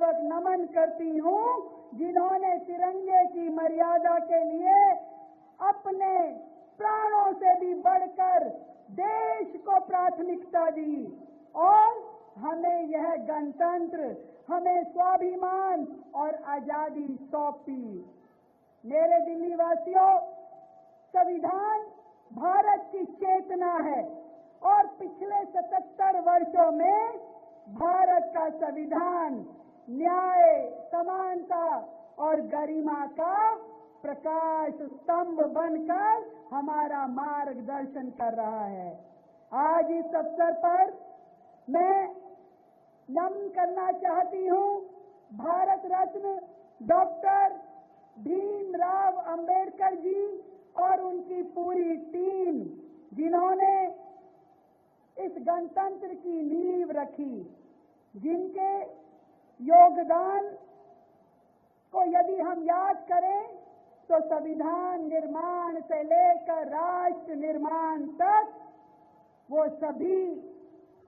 पूर्वक नमन करती हूँ, जिन्होंने तिरंगे की मर्यादा के लिए अपने प्राणों से भी बढ़कर देश को प्राथमिकता दी और हमें यह गणतंत्र, हमें स्वाभिमान और आजादी सौंपी। मेरे दिल्ली वासियों, संविधान भारत की चेतना है और पिछले 77 वर्षों में भारत का संविधान न्याय, समानता और गरिमा का प्रकाश स्तंभ बनकर हमारा मार्गदर्शन कर रहा है। आज इस अवसर पर मैं नमन करना चाहती हूँ भारत रत्न डॉक्टर भीमराव अंबेडकर जी और उनकी पूरी टीम, जिन्होंने इस गणतंत्र की नींव रखी, जिनके योगदान को यदि हम याद करें तो संविधान निर्माण से लेकर राष्ट्र निर्माण तक वो सभी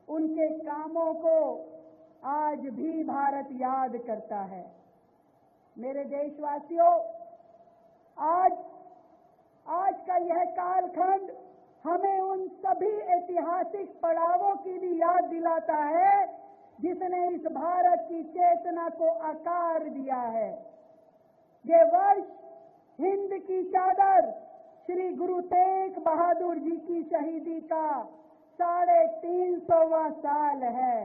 उनके कामों को आज भी भारत याद करता है। मेरे देशवासियों, आज का यह कालखंड हमें उन सभी ऐतिहासिक पड़ावों की भी याद दिलाता है जिसने इस भारत की चेतना को आकार दिया है। ये वर्ष हिंद की चादर श्री गुरु तेग बहादुर जी की शहीदी का 350वां साल है।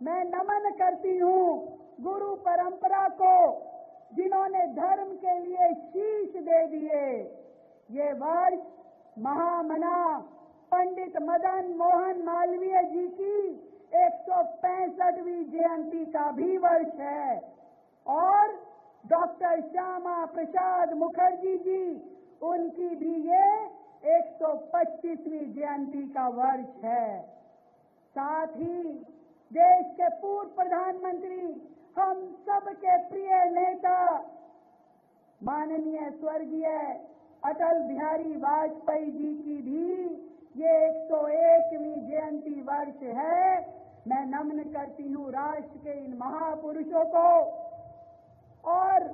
मैं नमन करती हूँ गुरु परंपरा को, जिन्होंने धर्म के लिए शीश दे दिए। ये वर्ष महामना पंडित मदन मोहन मालवीय जी की 165वीं जयंती का भी वर्ष है और डॉक्टर श्यामा प्रसाद मुखर्जी जी, उनकी भी ये 125वीं जयंती का वर्ष है। साथ ही देश के पूर्व प्रधानमंत्री, हम सबके प्रिय नेता माननीय स्वर्गीय अटल बिहारी वाजपेयी जी की भी ये 101वीं जयंती वर्ष है। मैं नमन करती हूँ राष्ट्र के इन महापुरुषों को। और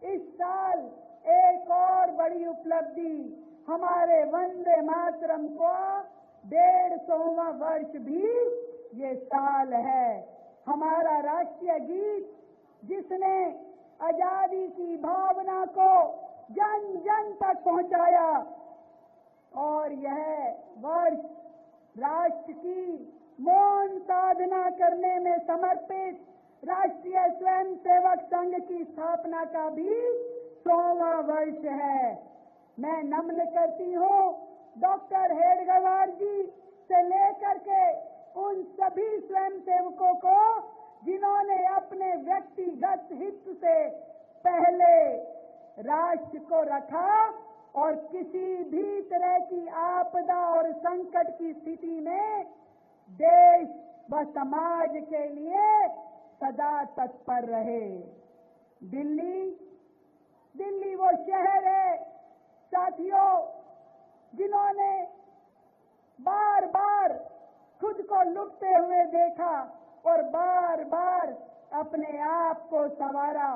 इस साल एक और बड़ी उपलब्धि, हमारे वंदे मातरम को 150वां वर्ष भी ये साल है। हमारा राष्ट्रीय गीत, जिसने आजादी की भावना को जन जन तक पहुंचाया, और यह वर्ष राष्ट्र की मौन साधना करने में समर्पित राष्ट्रीय स्वयंसेवक संघ की स्थापना का भी 100वां वर्ष है। मैं नमन करती हूँ डॉक्टर हेडगेवार जी से लेकर के उन सभी स्वयंसेवकों को, जिन्होंने अपने व्यक्तिगत हित से पहले राष्ट्र को रखा और किसी भी तरह की आपदा और संकट की स्थिति में देश व समाज के लिए सदा तत्पर रहे। दिल्ली वो शहर है साथियों, जिन्होंने बार बार खुद को लुटते हुए देखा और बार बार अपने आप को संवारा।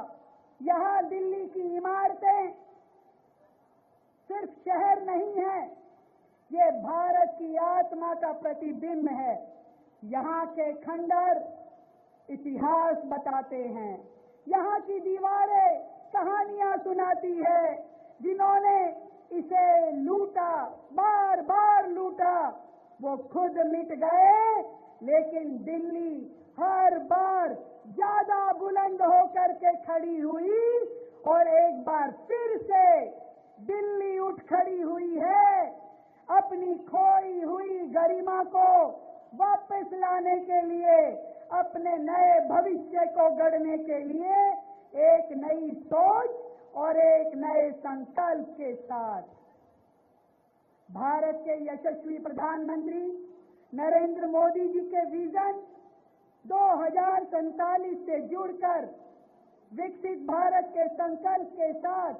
यहाँ दिल्ली की इमारतें सिर्फ शहर नहीं है, ये भारत की आत्मा का प्रतिबिंब है। यहाँ के खंडर इतिहास बताते हैं, यहाँ की दीवारें कहानियां सुनाती है। जिन्होंने इसे लूटा, बार बार लूटा, वो खुद मिट गए, लेकिन दिल्ली हर बार ज्यादा बुलंद होकर के खड़ी हुई और एक बार फिर से दिल्ली उठ खड़ी हुई है, अपनी खोई हुई गरिमा को वापस लाने के लिए, अपने नए भविष्य को गढ़ने के लिए एक नई सोच और एक नए संकल्प के साथ। भारत के यशस्वी प्रधानमंत्री नरेंद्र मोदी जी के विजन 2047 से जुड़कर विकसित भारत के संकल्प के साथ